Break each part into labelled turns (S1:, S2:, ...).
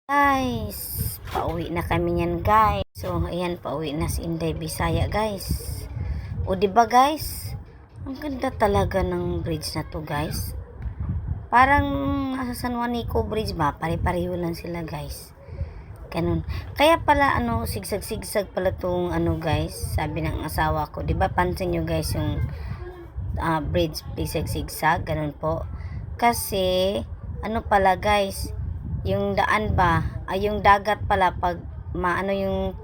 S1: Guys, pauwi na kami niyan guys. So, ayan, pauwi na si Inday Bisaya guys. O diba guys? Ang ganda talaga ng bridge na to guys. Parang nasa San Juanico Bridge ba? Pare-pareho lang sila guys. Ganun. Kaya pala sigsag-sigsag pala tong guys. Sabi ng asawa ko. Diba pansin nyo guys yung bridge sigsag-sigsag. Ganun po. Kasi pala guys, yung daan ba, yung dagat pala pag yung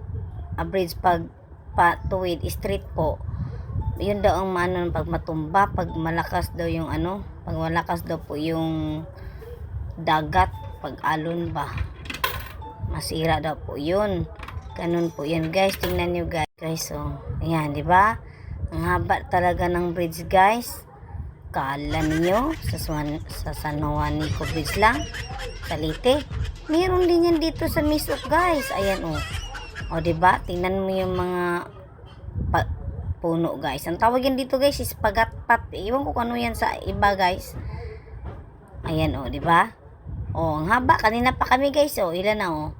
S1: bridge pag patuwid straight po, yun daw ang pag matumba, pag malakas daw yung pag malakas daw po yung dagat, pag alon ba, masira daw po yun. Ganun po yan guys. Tingnan nyo guys. So ayan, di ba? Ang haba talaga ng bridge guys. Kala ninyo sa San Juanico Bridge lang sa Leyte, meron din yan dito sa Misok guys. Ayan o diba? Tingnan mo yung mga puno guys. Ang tawag yan dito guys is pagatpat. Iwan ko kung ano yan sa iba guys. Ayan diba? Ang haba. Kanina pa kami guys. Ilan na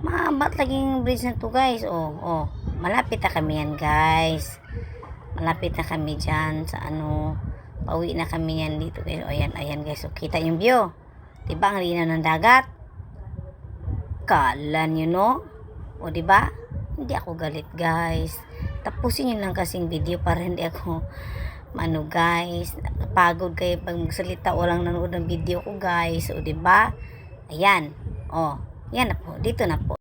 S1: mahaba laging bridge na to guys. Malapit na kami yan guys. Malapit na kami dyan sa pauwi na kami yan dito guys. Ayan guys. Kita yung view. Diba ang linaw ng dagat? Kala nyo no? Diba? Hindi ako galit guys. Tapusin nyo lang kasing video para hindi ako guys. Napagod kayo pag magsalita walang nanood ng video ko guys. Diba? Ayan. Yan na po. Dito na po.